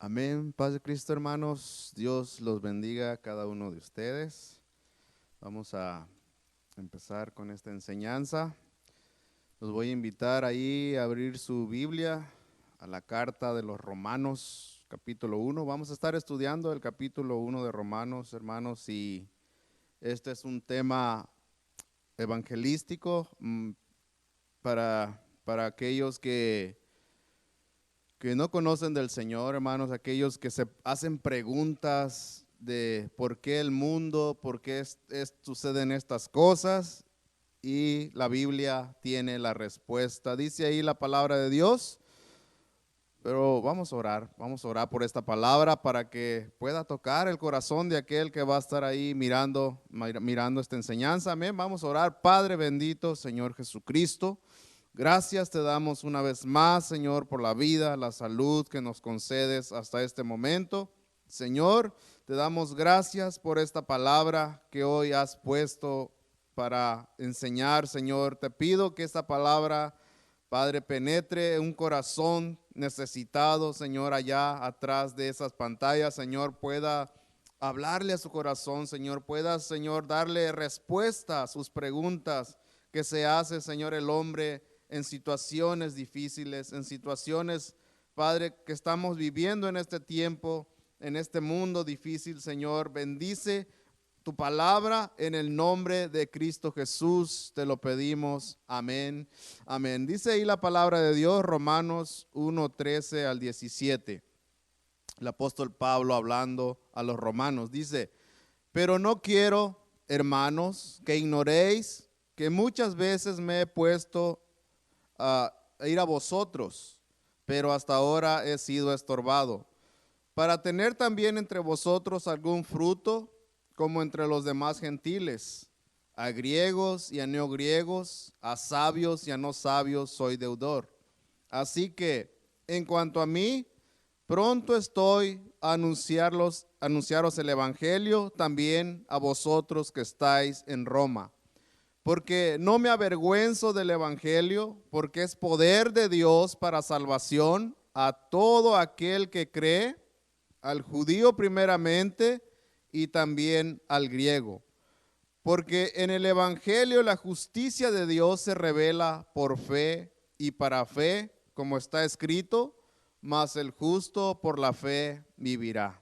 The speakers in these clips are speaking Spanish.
Amén, paz de Cristo, hermanos. Dios los bendiga a cada uno de ustedes. Vamos a empezar con esta enseñanza. Los voy a invitar ahí a abrir su Biblia a la carta de los Romanos, capítulo 1. Vamos a estar estudiando el capítulo 1 de Romanos, hermanos, y este es un tema evangelístico para aquellos que no conocen del Señor, hermanos, aquellos que se hacen preguntas de por qué el mundo, por qué suceden estas cosas, y la Biblia tiene la respuesta. Dice ahí la palabra de Dios, pero vamos a orar por esta palabra para que pueda tocar el corazón de aquel que va a estar ahí mirando esta enseñanza. Amén, vamos a orar. Padre bendito, Señor Jesucristo, gracias te damos una vez más, Señor, por la vida, la salud que nos concedes hasta este momento. Señor, te damos gracias por esta palabra que hoy has puesto para enseñar, Señor. Te pido que esta palabra, Padre, penetre un corazón necesitado, Señor, allá atrás de esas pantallas, Señor, pueda hablarle a su corazón, Señor, pueda, Señor, darle respuesta a sus preguntas que se hace, Señor, el hombre en situaciones difíciles, en situaciones, Padre, que estamos viviendo en este tiempo, en este mundo difícil. Señor, bendice tu palabra en el nombre de Cristo Jesús, te lo pedimos. Amén, amén. Dice ahí la palabra de Dios, Romanos 1:13 al 17. El apóstol Pablo hablando a los romanos dice: pero no quiero, hermanos, que ignoréis que muchas veces me he puesto a ir a vosotros, pero hasta ahora he sido estorbado, para tener también entre vosotros algún fruto, como entre los demás gentiles. A griegos y a no griegos, a sabios y a no sabios soy deudor. Así que, en cuanto a mí, pronto estoy a anunciaros el evangelio también a vosotros que estáis en Roma. Porque no me avergüenzo del evangelio, porque es poder de Dios para salvación a todo aquel que cree, al judío primeramente y también al griego. Porque en el evangelio la justicia de Dios se revela por fe y para fe, como está escrito: mas el justo por la fe vivirá.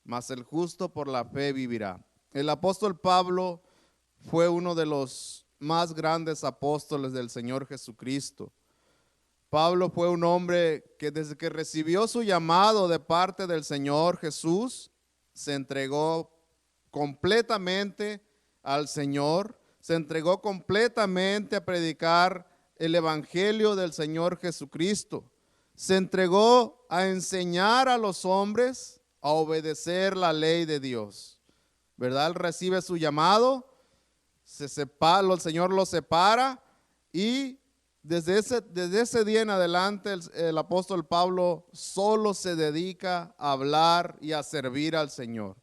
Mas el justo por la fe vivirá. El apóstol Pablo fue uno de los más grandes apóstoles del Señor Jesucristo. Pablo fue un hombre que desde que recibió su llamado de parte del Señor Jesús, se entregó completamente al Señor, se entregó completamente a predicar el evangelio del Señor Jesucristo. Se entregó a enseñar a los hombres a obedecer la ley de Dios. ¿Verdad? Él recibe su llamado, el Señor lo separa, y desde ese día en adelante el apóstol Pablo solo se dedica a hablar y a servir al Señor.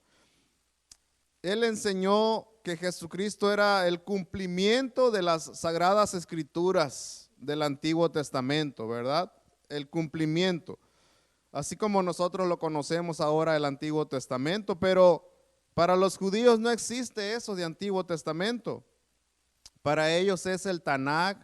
Él enseñó que Jesucristo era el cumplimiento de las sagradas escrituras del Antiguo Testamento, ¿verdad? El cumplimiento, así como nosotros lo conocemos ahora, el Antiguo Testamento, pero para los judíos no existe eso de Antiguo Testamento. Para ellos es el Tanaj.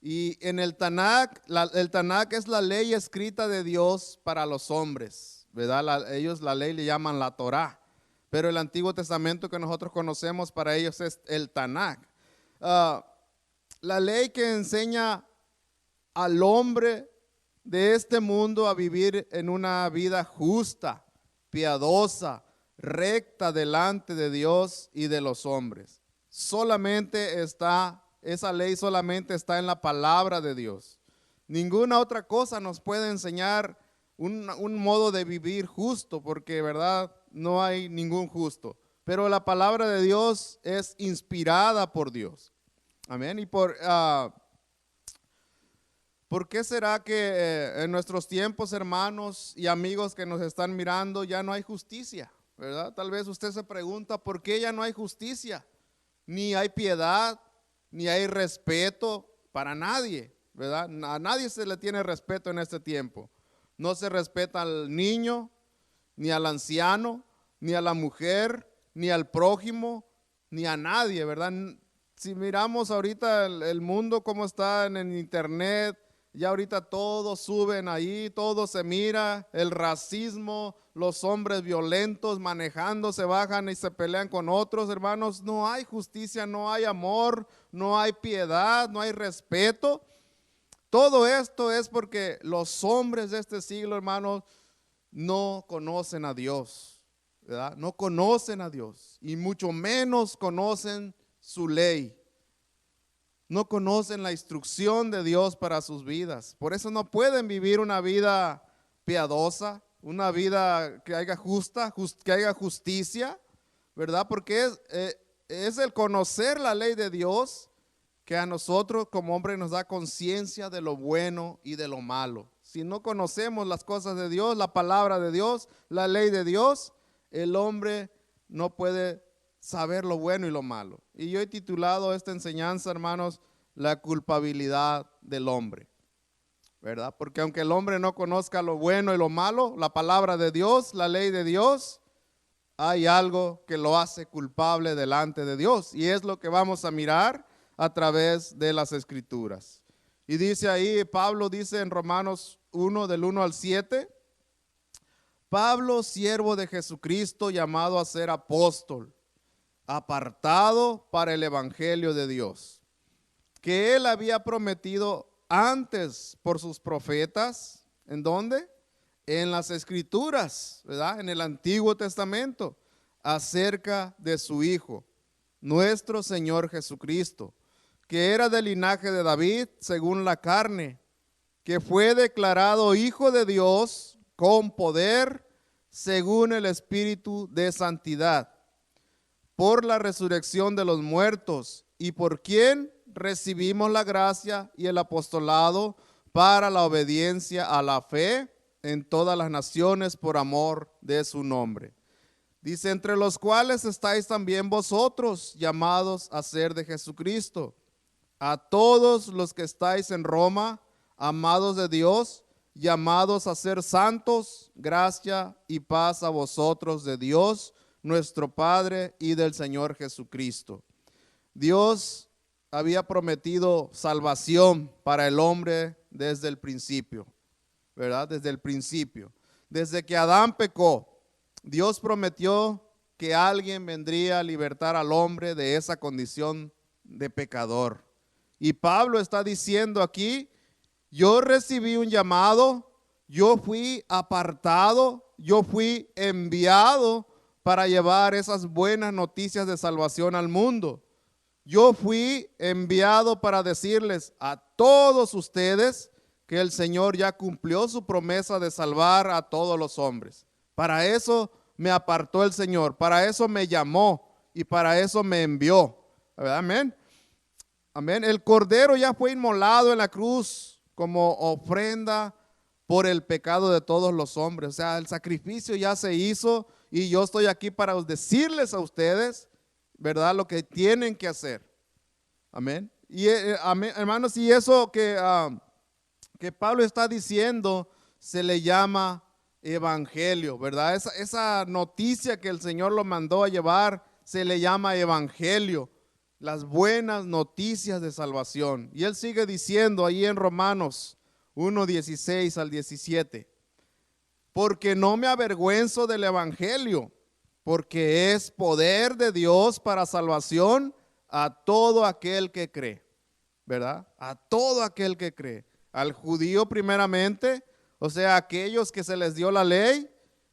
Y en el Tanaj, el Tanaj es la ley escrita de Dios para los hombres, ¿verdad? Ellos la ley le llaman la Torá, pero el Antiguo Testamento que nosotros conocemos para ellos es el Tanaj. La ley que enseña al hombre de este mundo a vivir en una vida justa, piadosa, recta delante de Dios y de los hombres. Esa ley solamente está en la palabra de Dios. Ninguna otra cosa nos puede enseñar un modo de vivir justo, porque, ¿verdad?, no hay ningún justo. Pero la palabra de Dios es inspirada por Dios. Amén. ¿Y por qué será que en nuestros tiempos, hermanos y amigos que nos están mirando, ya no hay justicia? ¿Verdad? Tal vez usted se pregunta, ¿por qué ya no hay justicia? Ni hay piedad, ni hay respeto para nadie, ¿verdad? A nadie se le tiene respeto en este tiempo. No se respeta al niño, ni al anciano, ni a la mujer, ni al prójimo, ni a nadie, ¿verdad? Si miramos ahorita el mundo como está en el internet, ya ahorita todos suben ahí, todo se mira, el racismo, los hombres violentos manejando, se bajan y se pelean con otros, hermanos. No hay justicia, no hay amor, no hay piedad, no hay respeto. Todo esto es porque los hombres de este siglo, hermanos, no conocen a Dios, ¿verdad? No conocen a Dios y mucho menos conocen su ley. No conocen la instrucción de Dios para sus vidas. Por eso no pueden vivir una vida piadosa, una vida que haya que haya justicia, ¿verdad? Porque es el conocer la ley de Dios que a nosotros como hombres nos da conciencia de lo bueno y de lo malo. Si no conocemos las cosas de Dios, la palabra de Dios, la ley de Dios, el hombre no puede saber lo bueno y lo malo. Y yo he titulado esta enseñanza, hermanos, la culpabilidad del hombre, ¿verdad? Porque aunque el hombre no conozca lo bueno y lo malo, la palabra de Dios, la ley de Dios, hay algo que lo hace culpable delante de Dios. Y es lo que vamos a mirar a través de las Escrituras. Y dice ahí, Pablo dice en Romanos 1, del 1 al 7, Pablo, siervo de Jesucristo, llamado a ser apóstol, apartado para el evangelio de Dios, que él había prometido antes por sus profetas. ¿En dónde? En las Escrituras, ¿verdad? En el Antiguo Testamento, acerca de su Hijo, nuestro Señor Jesucristo, que era del linaje de David según la carne, que fue declarado Hijo de Dios con poder según el Espíritu de santidad, por la resurrección de los muertos, y por quien recibimos la gracia y el apostolado para la obediencia a la fe en todas las naciones por amor de su nombre. Dice, entre los cuales estáis también vosotros, llamados a ser de Jesucristo. A todos los que estáis en Roma, amados de Dios, llamados a ser santos, gracia y paz a vosotros de Dios, nuestro Padre, y del Señor Jesucristo. Dios había prometido salvación para el hombre desde el principio, ¿verdad? Desde el principio. Desde que Adán pecó, Dios prometió que alguien vendría a libertar al hombre de esa condición de pecador. Y Pablo está diciendo aquí, yo recibí un llamado, yo fui apartado, yo fui enviado para llevar esas buenas noticias de salvación al mundo. Yo fui enviado para decirles a todos ustedes que el Señor ya cumplió su promesa de salvar a todos los hombres. Para eso me apartó el Señor, para eso me llamó y para eso me envió. Amén. Amén. El Cordero ya fue inmolado en la cruz como ofrenda por el pecado de todos los hombres. O sea, el sacrificio ya se hizo y yo estoy aquí para decirles a ustedes, ¿verdad?, lo que tienen que hacer. Amén. Y amén, hermanos, y eso que Pablo está diciendo se le llama evangelio, ¿verdad? Esa noticia que el Señor lo mandó a llevar se le llama evangelio, las buenas noticias de salvación. Y él sigue diciendo ahí en Romanos 1:16 al 17, porque no me avergüenzo del evangelio, porque es poder de Dios para salvación a todo aquel que cree, ¿verdad? A todo aquel que cree. Al judío primeramente, o sea, aquellos que se les dio la ley,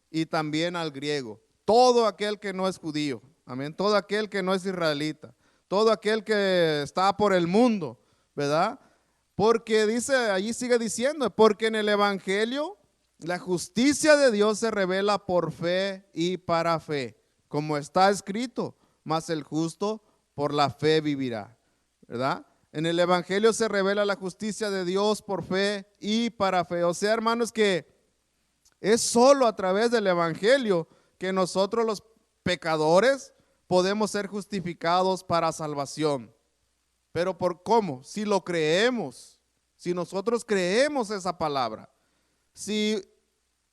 y también al griego. Todo aquel que no es judío, amén. Todo aquel que no es israelita. Todo aquel que está por el mundo, ¿verdad? Porque dice, allí sigue diciendo, porque en el evangelio la justicia de Dios se revela por fe y para fe, como está escrito, mas el justo por la fe vivirá, ¿verdad? En el evangelio se revela la justicia de Dios por fe y para fe. O sea, hermanos, que es solo a través del evangelio que nosotros los pecadores podemos ser justificados para salvación. Pero ¿por cómo? Si lo creemos, si nosotros creemos esa palabra. Si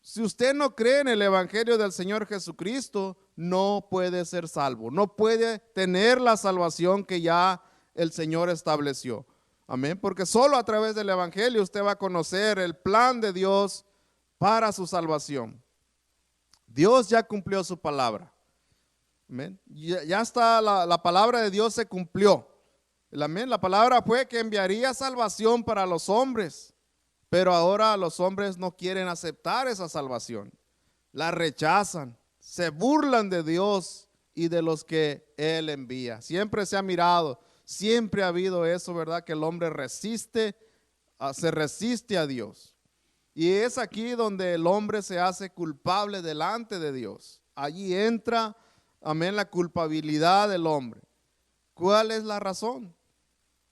Si usted no cree en el Evangelio del Señor Jesucristo, no puede ser salvo, no puede tener la salvación que ya el Señor estableció. Amén, porque solo a través del Evangelio usted va a conocer el plan de Dios para su salvación. Dios ya cumplió su palabra. Amén. Ya está, la palabra de Dios se cumplió. Amén. La palabra fue que enviaría salvación para los hombres, pero ahora los hombres no quieren aceptar esa salvación. La rechazan, se burlan de Dios y de los que Él envía. Siempre se ha mirado, siempre ha habido eso, ¿verdad? Que el hombre se resiste a Dios. Y es aquí donde el hombre se hace culpable delante de Dios. Allí entra, amén, la culpabilidad del hombre. ¿Cuál es la razón?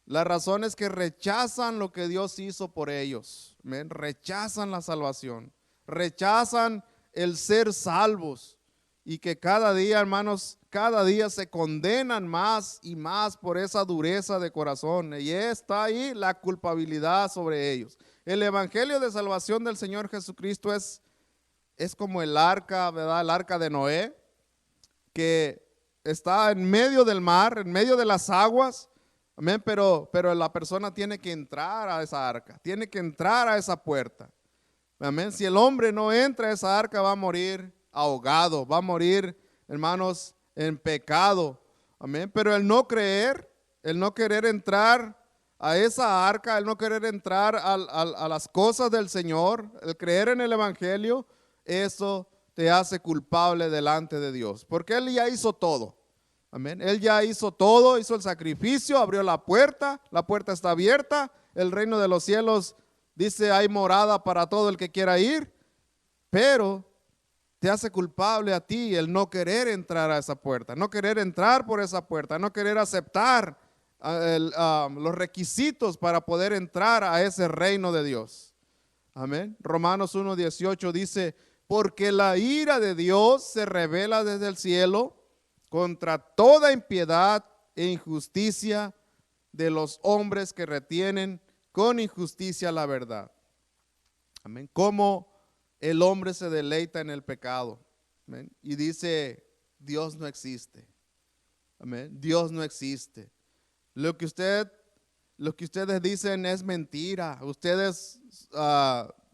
La razón es que rechazan lo que Dios hizo por ellos. Amén. Rechazan la salvación, rechazan el ser salvos, y que cada día, hermanos, cada día se condenan más y más por esa dureza de corazón. Y está ahí la culpabilidad sobre ellos. El evangelio de salvación del Señor Jesucristo es como el arca, ¿verdad? El arca de Noé, que está en medio del mar, en medio de las aguas. Amén, pero la persona tiene que entrar a esa arca, tiene que entrar a esa puerta. Amén. Si el hombre no entra a esa arca, va a morir ahogado, va a morir, hermanos, en pecado. Amén. Pero el no creer, el no querer entrar a esa arca, el no querer entrar a las cosas del Señor, el creer en el evangelio, eso te hace culpable delante de Dios, porque Él ya hizo todo. Amén. Él ya hizo todo, hizo el sacrificio, abrió la puerta está abierta. El reino de los cielos dice: hay morada para todo el que quiera ir, pero te hace culpable a ti el no querer entrar a esa puerta, no querer entrar por esa puerta, no querer aceptar los requisitos para poder entrar a ese reino de Dios. Amén. Romanos 1:18 dice: porque la ira de Dios se revela desde el cielo contra toda impiedad e injusticia de los hombres que retienen con injusticia la verdad. Amén. Cómo el hombre se deleita en el pecado. Amén. Y dice: Dios no existe. Amén. Dios no existe. Lo que ustedes dicen es mentira. Ustedes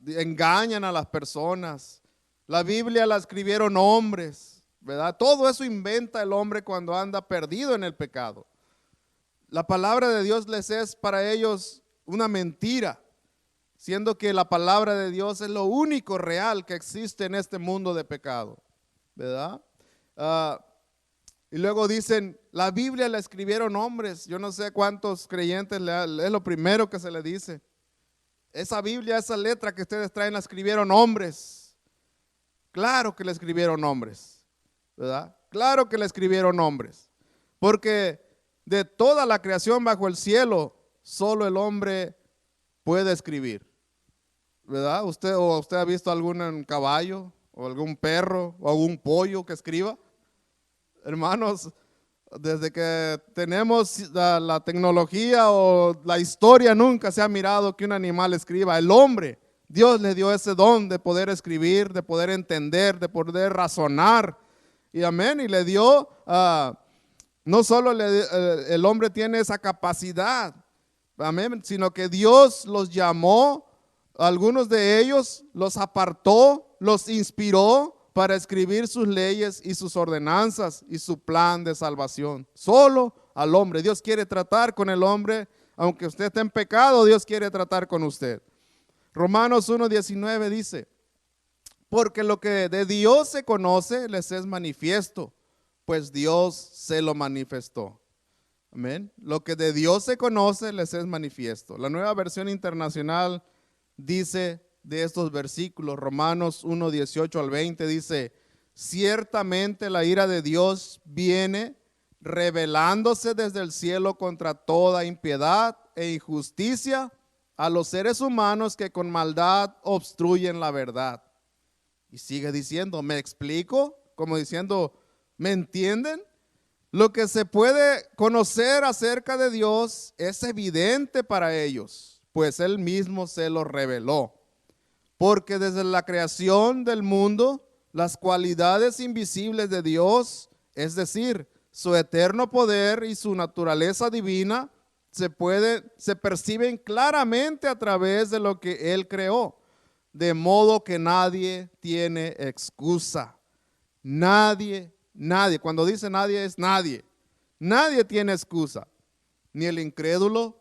engañan a las personas. La Biblia la escribieron hombres, ¿verdad? Todo eso inventa el hombre cuando anda perdido en el pecado. La palabra de Dios les es para ellos una mentira, siendo que la palabra de Dios es lo único real que existe en este mundo de pecado, ¿verdad? Y luego dicen: la Biblia la escribieron hombres. Yo no sé cuántos creyentes es lo primero que se le dice. Esa Biblia, esa letra que ustedes traen, la escribieron hombres. Claro que la escribieron hombres, ¿verdad? Claro que la escribieron hombres, porque de toda la creación bajo el cielo, solo el hombre puede escribir, ¿verdad? ¿Usted ha visto algún caballo o algún perro o algún pollo que escriba? Hermanos, desde que tenemos la tecnología o la historia, nunca se ha mirado que un animal escriba. El hombre, Dios le dio ese don de poder escribir, de poder entender, de poder razonar. Y amén, y le dio, no solo el hombre tiene esa capacidad, amén, sino que Dios los llamó, algunos de ellos los apartó, los inspiró para escribir sus leyes y sus ordenanzas y su plan de salvación. Solo al hombre. Dios quiere tratar con el hombre, aunque usted esté en pecado, Dios quiere tratar con usted. Romanos 1:19 dice: porque lo que de Dios se conoce les es manifiesto, pues Dios se lo manifestó. Amén. Lo que de Dios se conoce les es manifiesto. La Nueva Versión Internacional dice de estos versículos, Romanos 1:18 al 20, dice: ciertamente la ira de Dios viene revelándose desde el cielo contra toda impiedad e injusticia a los seres humanos que con maldad obstruyen la verdad. Y sigue diciendo: ¿me explico? Como diciendo: ¿me entienden? Lo que se puede conocer acerca de Dios es evidente para ellos, pues Él mismo se lo reveló. Porque desde la creación del mundo, las cualidades invisibles de Dios, es decir, su eterno poder y su naturaleza divina, se perciben claramente a través de lo que Él creó, de modo que nadie tiene excusa. Nadie, cuando dice nadie es nadie. Nadie tiene excusa, ni el incrédulo,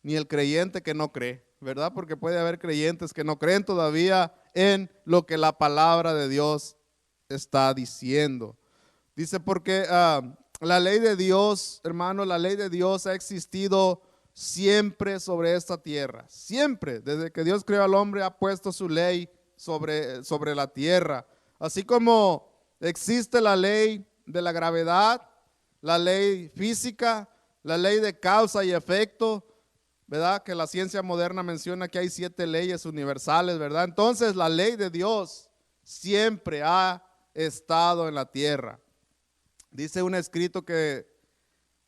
ni el creyente que no cree, ¿verdad? Porque puede haber creyentes que no creen todavía en lo que la palabra de Dios está diciendo. Dice porque la ley de Dios, hermano, la ley de Dios ha existido siempre sobre esta tierra. Siempre, desde que Dios creó al hombre, ha puesto su ley sobre la tierra. Así como existe la ley de la gravedad, la ley física, la ley de causa y efecto, ¿verdad? Que la ciencia moderna menciona que hay 7 leyes universales, ¿verdad? Entonces la ley de Dios siempre ha estado en la tierra. Dice un escrito que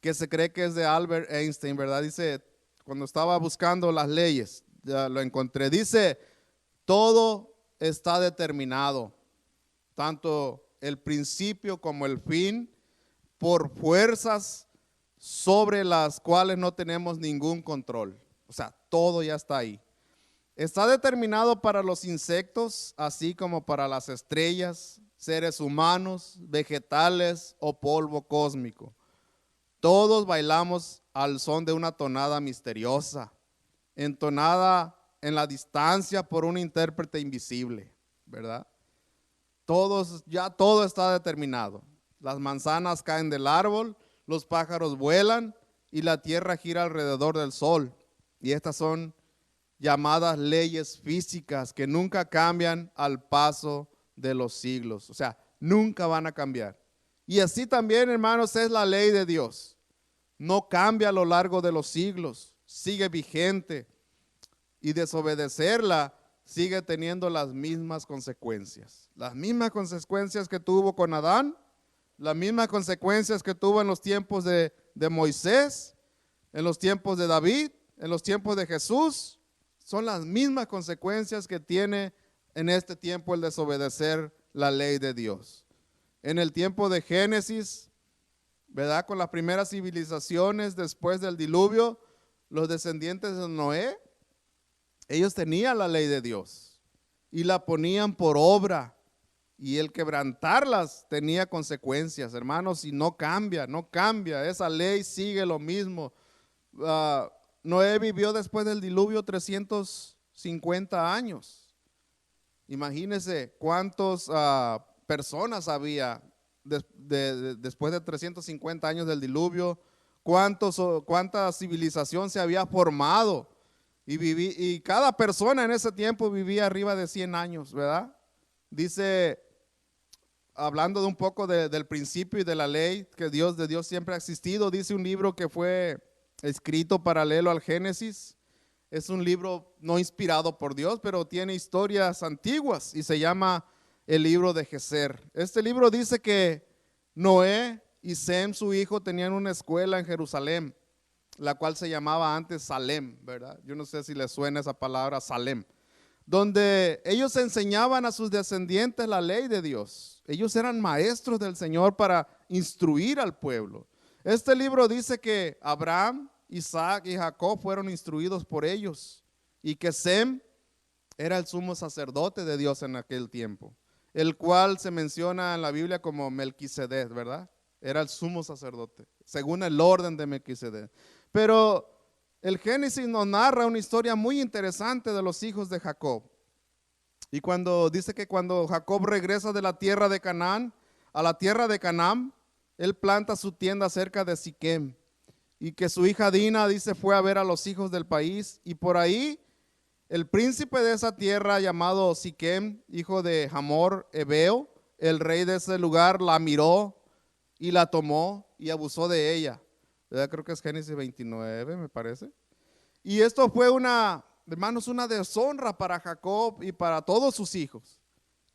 se cree que es de Albert Einstein, ¿verdad? Dice, cuando estaba buscando las leyes, ya lo encontré. Dice, todo está determinado, tanto el principio como el fin, por fuerzas sobre las cuales no tenemos ningún control. O sea, todo ya está ahí. Está determinado para los insectos, así como para las estrellas, seres humanos, vegetales o polvo cósmico. Todos bailamos al son de una tonada misteriosa, entonada en la distancia por un intérprete invisible, ¿verdad? Ya todo está determinado. Las manzanas caen del árbol, los pájaros vuelan y la tierra gira alrededor del sol. Y estas son llamadas leyes físicas que nunca cambian al paso de los siglos. O sea, nunca van a cambiar. Y así también, hermanos, es la ley de Dios. No cambia a lo largo de los siglos, sigue vigente. Y desobedecerla sigue teniendo las mismas consecuencias. Las mismas consecuencias que tuvo con Adán, las mismas consecuencias que tuvo en los tiempos de Moisés, en los tiempos de David, en los tiempos de Jesús. Son las mismas consecuencias que tiene en este tiempo el desobedecer la ley de Dios. En el tiempo de Génesis, ¿verdad? Con las primeras civilizaciones después del diluvio, los descendientes de Noé, ellos tenían la ley de Dios y la ponían por obra, y el quebrantarlas tenía consecuencias, hermanos, y no cambia, esa ley sigue lo mismo. Noé vivió después del diluvio 350 años. Imagínense cuántas personas había después de 350 años del diluvio, cuánta civilización se había formado. Y cada persona en ese tiempo vivía arriba de 100 años, ¿verdad? Dice, hablando de un poco del principio y de la ley que de Dios siempre ha existido, dice un libro que fue escrito paralelo al Génesis. Es un libro no inspirado por Dios, pero tiene historias antiguas y se llama el libro de Geser. Este libro dice que Noé y Sem, su hijo, tenían una escuela en Jerusalén, la cual se llamaba antes Salem, ¿verdad? Yo no sé si les suena esa palabra, Salem, donde ellos enseñaban a sus descendientes la ley de Dios. Ellos eran maestros del Señor para instruir al pueblo. Este libro dice que Abraham, Isaac y Jacob fueron instruidos por ellos, y que Sem era el sumo sacerdote de Dios en aquel tiempo, el cual se menciona en la Biblia como Melquisedec, ¿verdad? Era el sumo sacerdote, según el orden de Melquisedec. Pero el Génesis nos narra una historia muy interesante de los hijos de Jacob. Y dice que cuando Jacob regresa de la tierra de Canaán a la tierra de Canaán, él planta su tienda cerca de Siquem. Y que su hija Dina, dice, fue a ver a los hijos del país. Y por ahí el príncipe de esa tierra, llamado Siquem, hijo de Hamor Ebeo, el rey de ese lugar, la miró y la tomó y abusó de ella. Creo que es Génesis 29, me parece. Y esto fue hermanos, una deshonra para Jacob y para todos sus hijos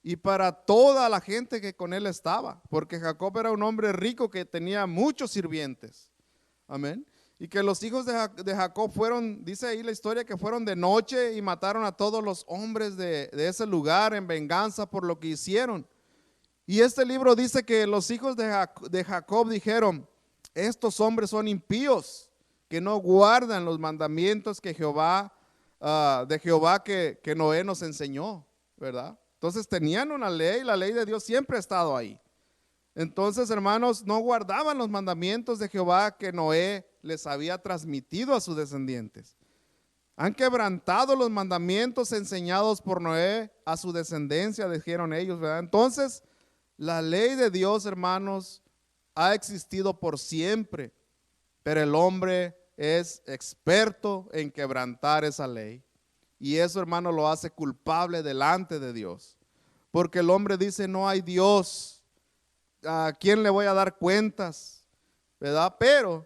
y para toda la gente que con él estaba, porque Jacob era un hombre rico que tenía muchos sirvientes. Amén. Y que los hijos de Jacob fueron, dice ahí la historia, que fueron de noche y mataron a todos los hombres de ese lugar en venganza por lo que hicieron. Y este libro dice que los hijos de Jacob dijeron, estos hombres son impíos, que no guardan los mandamientos que de Jehová que Noé nos enseñó, ¿verdad? Entonces tenían una ley, la ley de Dios siempre ha estado ahí. Entonces, hermanos, no guardaban los mandamientos de Jehová que Noé les había transmitido a sus descendientes. Han quebrantado los mandamientos enseñados por Noé a su descendencia, dijeron ellos, ¿verdad? Entonces, la ley de Dios, hermanos, ha existido por siempre, pero el hombre es experto en quebrantar esa ley. Y eso, hermano, lo hace culpable delante de Dios. Porque el hombre dice, no hay Dios. ¿A quién le voy a dar cuentas? ¿Verdad? Pero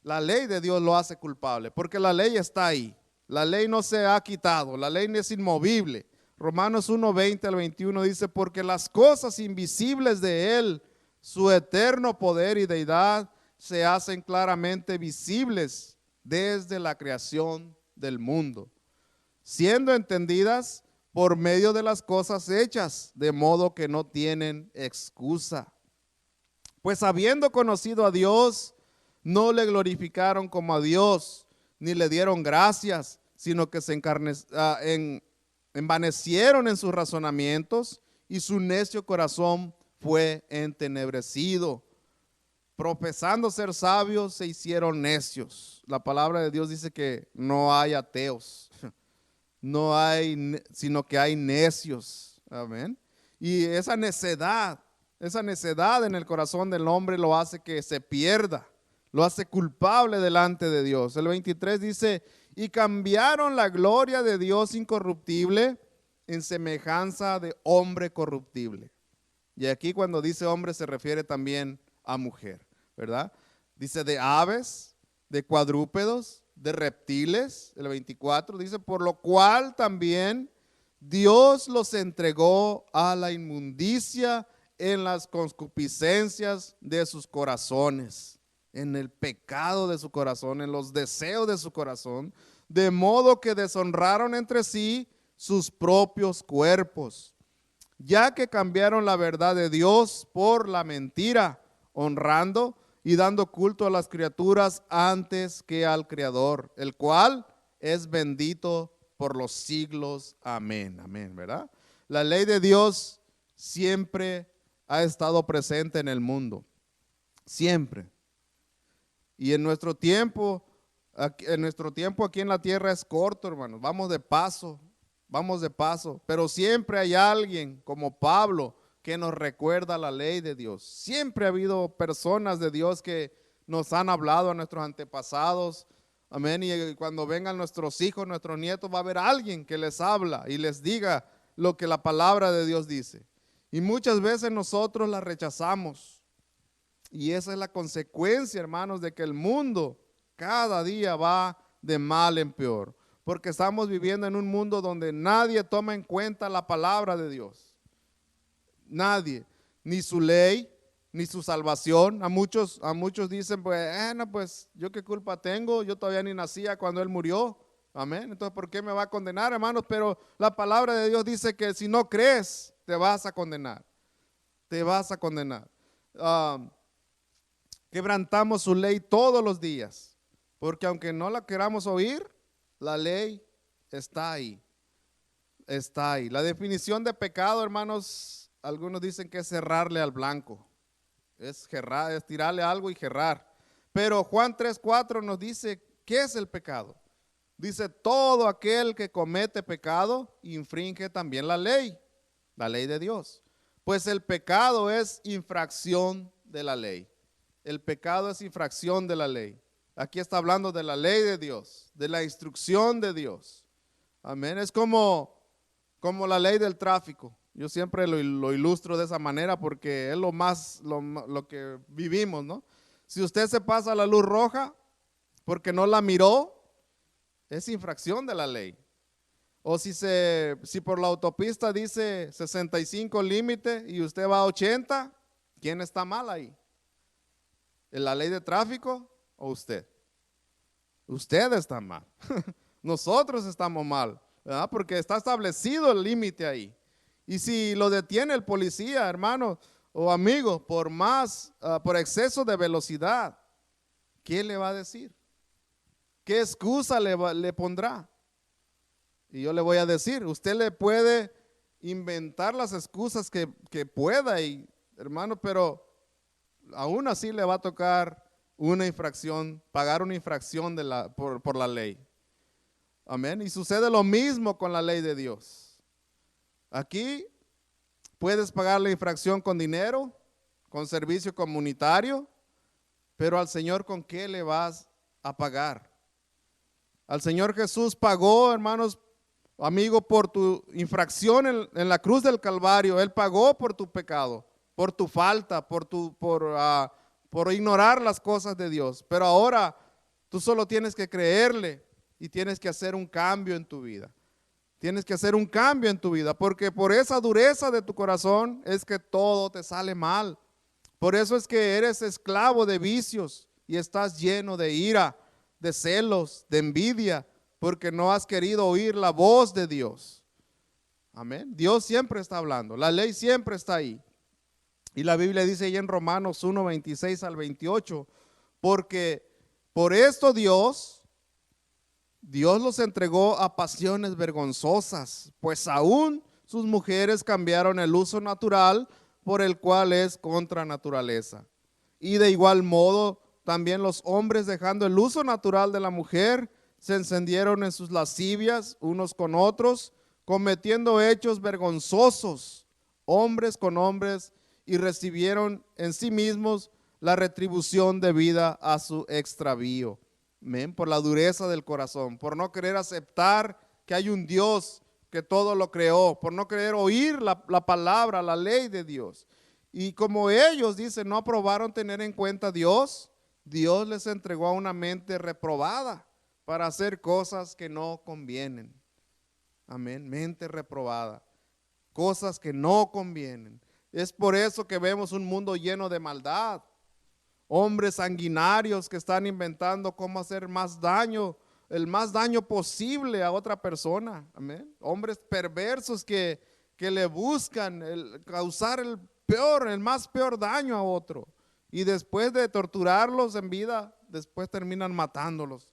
la ley de Dios lo hace culpable, porque la ley está ahí. La ley no se ha quitado, la ley es inmovible. Romanos 1:20 al 21 dice, porque las cosas invisibles de Él, su eterno poder y deidad, se hacen claramente visibles desde la creación del mundo, siendo entendidas por medio de las cosas hechas, de modo que no tienen excusa. Pues habiendo conocido a Dios, no le glorificaron como a Dios, ni le dieron gracias, sino que se envanecieron en sus razonamientos, y su necio corazón fue entenebrecido. Profesando ser sabios, se hicieron necios. La palabra de Dios dice que no hay ateos, no hay, sino que hay necios. Amén. Y esa necedad en el corazón del hombre lo hace que se pierda, lo hace culpable delante de Dios. El 23 dice, y cambiaron la gloria de Dios incorruptible en semejanza de hombre corruptible. Y aquí cuando dice hombre se refiere también a mujer, ¿verdad? Dice de aves, de cuadrúpedos, de reptiles. El 24 dice, por lo cual también Dios los entregó a la inmundicia en las concupiscencias de sus corazones, en el pecado de su corazón, en los deseos de su corazón, de modo que deshonraron entre sí sus propios cuerpos, ya que cambiaron la verdad de Dios por la mentira, honrando y dando culto a las criaturas antes que al Creador, el cual es bendito por los siglos. Amén, amén, ¿verdad? La ley de Dios siempre ha estado presente en el mundo, siempre. Y en nuestro tiempo aquí en la tierra es corto, hermanos. Vamos de paso, pero siempre hay alguien como Pablo que nos recuerda la ley de Dios. Siempre ha habido personas de Dios que nos han hablado a nuestros antepasados. Amén. Y cuando vengan nuestros hijos, nuestros nietos, va a haber alguien que les habla y les diga lo que la palabra de Dios dice. Y muchas veces nosotros la rechazamos. Y esa es la consecuencia, hermanos, de que el mundo cada día va de mal en peor. Porque estamos viviendo en un mundo donde nadie toma en cuenta la palabra de Dios. Nadie. Ni su ley, ni su salvación. A muchos dicen, pues yo qué culpa tengo, yo todavía ni nacía cuando Él murió. Amén. Entonces, ¿por qué me va a condenar, hermanos? Pero la palabra de Dios dice que si no crees, te vas a condenar. Te vas a condenar. Quebrantamos su ley todos los días, porque aunque no la queramos oír, la ley está ahí. Está ahí. La definición de pecado, hermanos, algunos dicen que es cerrarle al blanco. Es tirarle algo y gerrar. Pero Juan 3:4 nos dice, ¿qué es el pecado? Dice, todo aquel que comete pecado infringe también la ley de Dios. Pues el pecado es infracción de la ley. El pecado es infracción de la ley. Aquí está hablando de la ley de Dios, de la instrucción de Dios. Amén. Es como la ley del tráfico. Yo siempre lo ilustro de esa manera porque es lo que vivimos, ¿no? Si usted se pasa la luz roja porque no la miró, es infracción de la ley. O si por la autopista dice 65 límite y usted va a 80, ¿quién está mal ahí? ¿En la ley de tráfico o usted? Usted está mal. Nosotros estamos mal, ¿verdad? Porque está establecido el límite ahí. Y si lo detiene el policía, hermano o amigo, por exceso de velocidad, ¿qué le va a decir? ¿Qué excusa le pondrá? Y yo le voy a decir, usted le puede inventar las excusas que pueda, hermano, pero aún así le va a tocar una infracción, pagar una infracción por la ley. Amén. Y sucede lo mismo con la ley de Dios. Aquí puedes pagar la infracción con dinero, con servicio comunitario, pero al Señor, ¿con qué le vas a pagar? Al Señor Jesús pagó, hermanos, amigo, por tu infracción en la cruz del Calvario. Él pagó por tu pecado, por tu falta, por ignorar las cosas de Dios. Pero ahora tú solo tienes que creerle y tienes que hacer un cambio en tu vida. Tienes que hacer un cambio en tu vida, porque por esa dureza de tu corazón es que todo te sale mal. Por eso es que eres esclavo de vicios y estás lleno de ira, de celos, de envidia, porque no has querido oír la voz de Dios. Amén. Dios siempre está hablando, la ley siempre está ahí. Y la Biblia dice ahí en Romanos 1, 26 al 28, porque por esto Dios los entregó a pasiones vergonzosas, pues aún sus mujeres cambiaron el uso natural por el cual es contra naturaleza. Y de igual modo, también los hombres, dejando el uso natural de la mujer, se encendieron en sus lascivias unos con otros, cometiendo hechos vergonzosos, hombres con hombres, y recibieron en sí mismos la retribución debida a su extravío. Amén. Por la dureza del corazón, por no querer aceptar que hay un Dios que todo lo creó, por no querer oír la palabra, la ley de Dios. Y como ellos, dicen, no aprobaron tener en cuenta a Dios, Dios les entregó a una mente reprobada para hacer cosas que no convienen. Amén, mente reprobada, cosas que no convienen. Es por eso que vemos un mundo lleno de maldad. Hombres sanguinarios que están inventando cómo hacer más daño, el más daño posible a otra persona. Amén. Hombres perversos que le buscan causar el más peor daño a otro. Y después de torturarlos en vida, después terminan matándolos.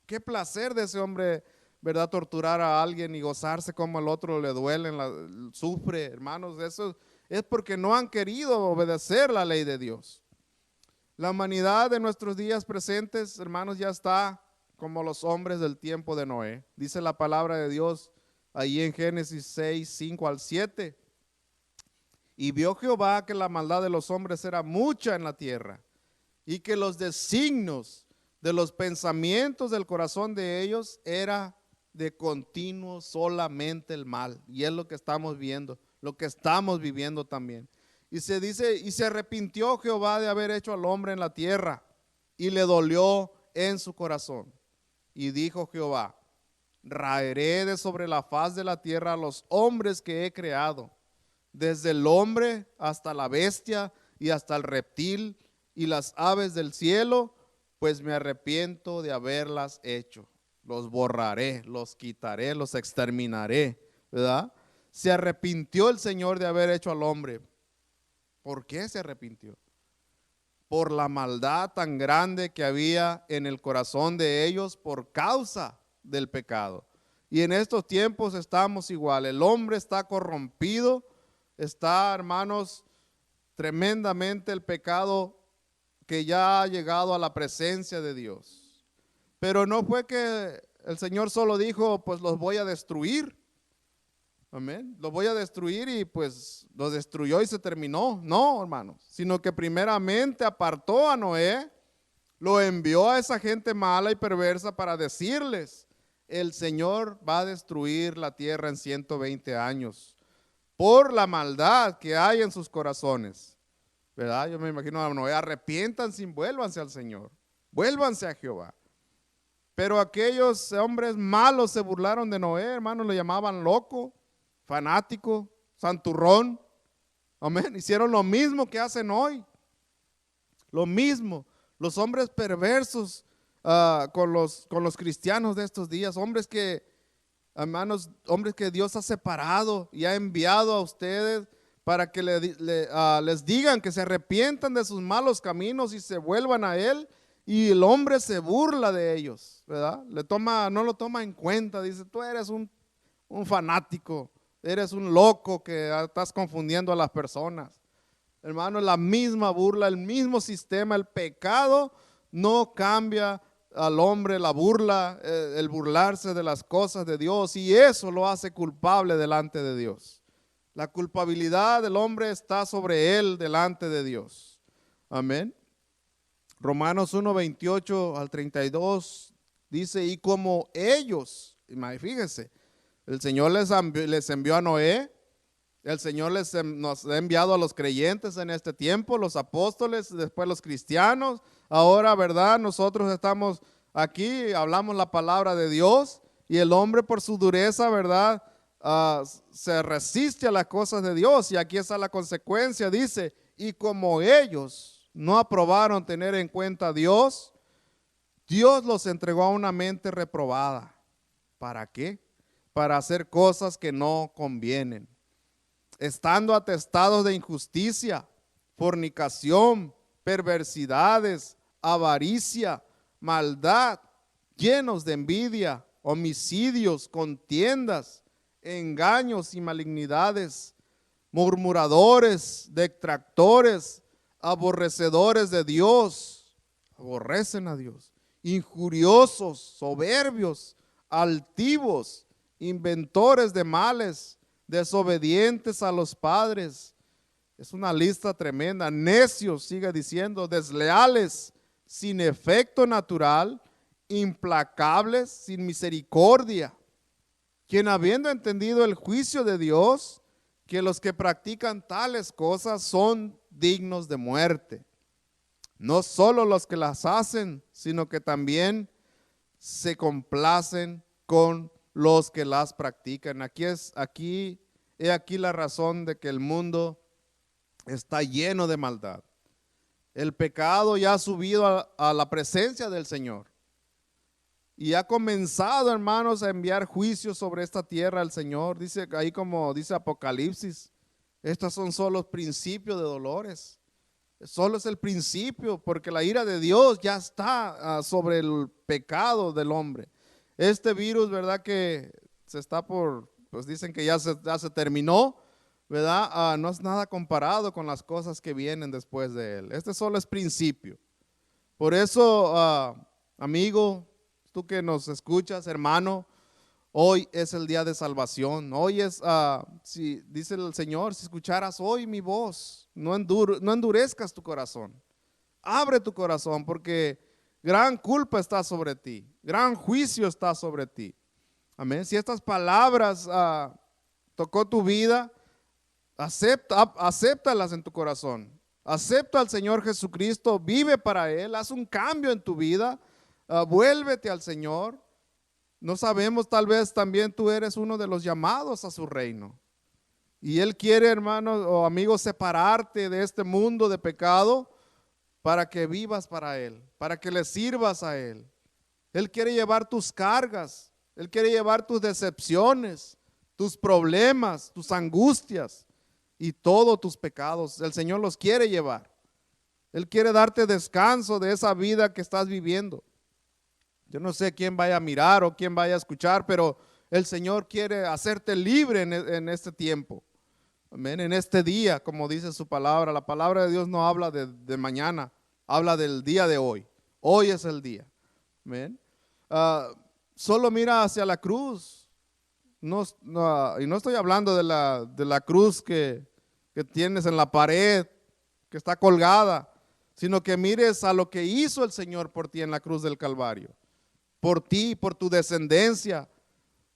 Qué placer de ese hombre, ¿verdad? Torturar a alguien y gozarse como el otro le duele, sufre, hermanos. Eso es porque no han querido obedecer la ley de Dios. La humanidad de nuestros días presentes, hermanos, ya está como los hombres del tiempo de Noé. Dice la palabra de Dios ahí en Génesis 6, 5 al 7. Y vio Jehová que la maldad de los hombres era mucha en la tierra, y que los designios de los pensamientos del corazón de ellos era de continuo solamente el mal. Y es lo que estamos viendo, lo que estamos viviendo también. Y se dice, y se arrepintió Jehová de haber hecho al hombre en la tierra, y le dolió en su corazón. Y dijo Jehová, raeré de sobre la faz de la tierra a los hombres que he creado, desde el hombre hasta la bestia y hasta el reptil y las aves del cielo, pues me arrepiento de haberlas hecho. Los borraré, los quitaré, los exterminaré, ¿verdad? Se arrepintió el Señor de haber hecho al hombre. ¿Por qué se arrepintió? Por la maldad tan grande que había en el corazón de ellos por causa del pecado. Y en estos tiempos estamos igual. El hombre está corrompido, está, hermanos, tremendamente el pecado que ya ha llegado a la presencia de Dios. Pero no fue que el Señor solo dijo, pues los voy a destruir. Amén. Los voy a destruir y pues los destruyó y se terminó. No, hermanos, sino que primeramente apartó a Noé, lo envió a esa gente mala y perversa para decirles, el Señor va a destruir la tierra en 120 años por la maldad que hay en sus corazones. ¿Verdad? Yo me imagino a Noé, arrepiéntanse y vuélvanse al Señor, vuélvanse a Jehová. Pero aquellos hombres malos se burlaron de Noé, hermanos, lo llamaban loco, fanático, santurrón. Amén. Hicieron lo mismo que hacen hoy. Lo mismo. Los hombres perversos con los cristianos de estos días, hombres que, hermanos, hombres que Dios ha separado y ha enviado a ustedes para que les digan que se arrepientan de sus malos caminos y se vuelvan a Él, y el hombre se burla de ellos, ¿verdad? No lo toma en cuenta, dice, tú eres un fanático, eres un loco que estás confundiendo a las personas. Hermano, la misma burla, el mismo sistema, el pecado no cambia al hombre, la burla, el burlarse de las cosas de Dios, y eso lo hace culpable delante de Dios. La culpabilidad del hombre está sobre él delante de Dios. Amén. Romanos 1, 28 al 32 dice, y como ellos, fíjense, el Señor les envió a Noé, el Señor nos ha enviado a los creyentes en este tiempo, los apóstoles, después los cristianos. Ahora, ¿verdad? Nosotros estamos aquí, hablamos la palabra de Dios, y el hombre por su dureza, ¿verdad? Se resiste a las cosas de Dios, y aquí está la consecuencia, dice, y como ellos no aprobaron tener en cuenta a Dios, Dios los entregó a una mente reprobada. ¿Para qué? Para hacer cosas que no convienen, estando atestados de injusticia, fornicación, perversidades, avaricia, maldad, llenos de envidia, homicidios, contiendas, engaños y malignidades, murmuradores, detractores, aborrecedores de Dios, aborrecen a Dios, injuriosos, soberbios, altivos, inventores de males, desobedientes a los padres. Es una lista tremenda. Necios, sigue diciendo, desleales, sin efecto natural, implacables, sin misericordia, quien habiendo entendido el juicio de Dios, que los que practican tales cosas son dignos de muerte. No solo los que las hacen, sino que también se complacen con los que las practican. He aquí la razón de que el mundo está lleno de maldad. El pecado ya ha subido a la presencia del Señor y ha comenzado, hermanos, a enviar juicios sobre esta tierra el Señor. Dice ahí, como dice Apocalipsis, estos son solo principios de dolores. Solo es el principio, porque la ira de Dios ya está sobre el pecado del hombre. Este virus, ¿verdad? Que se está pues dicen que ya se terminó, ¿verdad? No es nada comparado con las cosas que vienen después de él. Este solo es principio. Por eso, amigo, tú que nos escuchas, hermano, hoy es el día de salvación. Hoy es, si dice el Señor, si escucharas hoy mi voz, no endurezcas tu corazón. Abre tu corazón, porque gran culpa está sobre ti, gran juicio está sobre ti. Amén. Si estas palabras tocó tu vida, acéptalas en tu corazón. Acepta al Señor Jesucristo, vive para Él, haz un cambio en tu vida, vuélvete al Señor. No sabemos, tal vez también tú eres uno de los llamados a su reino. Y Él quiere, hermanos o amigos, separarte de este mundo de pecado para que vivas para Él, para que le sirvas a Él. Él quiere llevar tus cargas, Él quiere llevar tus decepciones, tus problemas, tus angustias y todos tus pecados. El Señor los quiere llevar. Él quiere darte descanso de esa vida que estás viviendo. Yo no sé quién vaya a mirar o quién vaya a escuchar, pero el Señor quiere hacerte libre en este tiempo. Amén. En este día, como dice su palabra. La palabra de Dios no habla de mañana, habla del día de hoy. Hoy es el día. Amén. Solo mira hacia la cruz. Y no estoy hablando de la cruz que tienes en la pared, que está colgada, sino que mires a lo que hizo el Señor por ti en la cruz del Calvario. Por ti, por tu descendencia,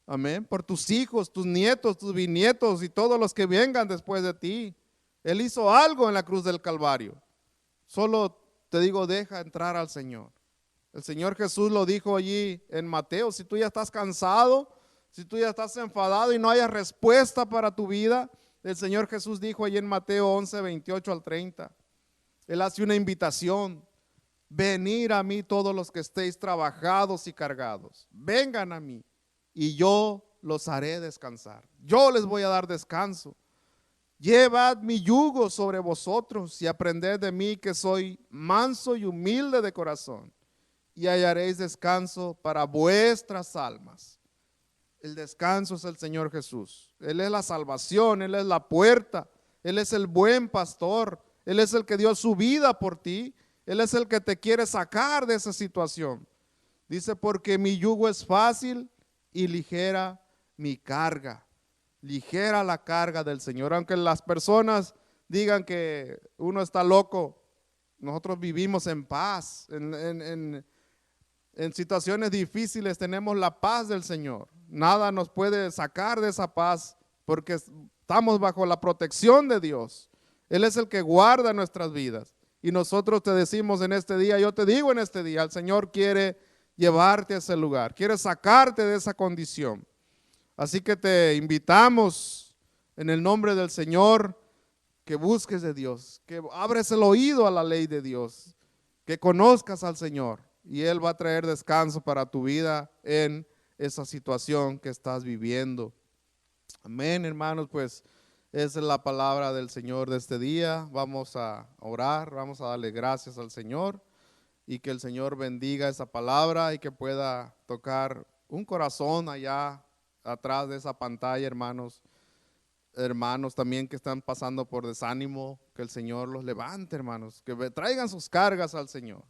amén, por tus hijos, tus nietos, tus bisnietos y todos los que vengan después de ti. Él hizo algo en la cruz del Calvario. Solo te digo, deja entrar al Señor. El Señor Jesús lo dijo allí en Mateo: si tú ya estás cansado, si tú ya estás enfadado y no hayas respuesta para tu vida, el Señor Jesús dijo allí en Mateo 11, 28 al 30. Él hace una invitación. venid a mí todos los que estéis trabajados y cargados, vengan a mí y yo los haré descansar. Yo les voy a dar descanso. Llevad mi yugo sobre vosotros y aprended de mí, que soy manso y humilde de corazón, y hallaréis descanso para vuestras almas. El descanso es el Señor Jesús. Él es la salvación, Él es la puerta, Él es el buen pastor, Él es el que dio su vida por ti, Él es el que te quiere sacar de esa situación. Dice, porque mi yugo es fácil y ligera mi carga. Ligera la carga del Señor. Aunque las personas digan que uno está loco, nosotros vivimos en paz. En situaciones difíciles tenemos la paz del Señor. Nada nos puede sacar de esa paz porque estamos bajo la protección de Dios. Él es el que guarda nuestras vidas. Y nosotros te decimos en este día, yo te digo en este día, el Señor quiere llevarte a ese lugar, quiere sacarte de esa condición. Así que te invitamos en el nombre del Señor que busques de Dios, que abres el oído a la ley de Dios, que conozcas al Señor y Él va a traer descanso para tu vida en esa situación que estás viviendo. Amén, hermanos, pues esa es la palabra del Señor de este día. Vamos a orar, vamos a darle gracias al Señor y que el Señor bendiga esa palabra y que pueda tocar un corazón allá atrás de esa pantalla, hermanos también que están pasando por desánimo, que el Señor los levante, hermanos, que traigan sus cargas al Señor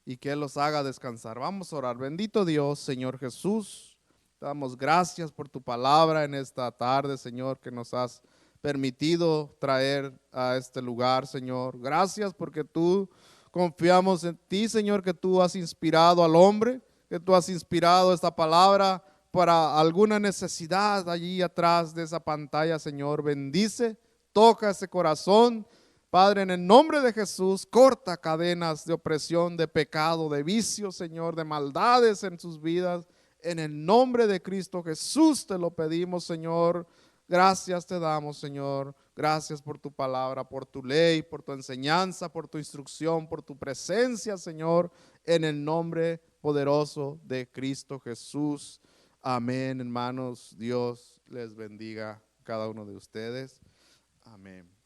y que Él los haga descansar. Vamos a orar. Bendito Dios, Señor Jesús, te damos gracias por tu palabra en esta tarde, Señor, que nos has permitido traer a este lugar, Señor. Gracias porque tú confiamos en ti, Señor, que tú has inspirado al hombre, que tú has inspirado esta palabra para alguna necesidad allí atrás de esa pantalla, Señor. Bendice, toca ese corazón. Padre, en el nombre de Jesús, corta cadenas de opresión, de pecado, de vicio, Señor, de maldades en sus vidas. En el nombre de Cristo Jesús te lo pedimos, Señor. Gracias te damos, Señor. Gracias por tu palabra, por tu ley, por tu enseñanza, por tu instrucción, por tu presencia, Señor, en el nombre poderoso de Cristo Jesús. Amén, hermanos. Dios les bendiga a cada uno de ustedes. Amén.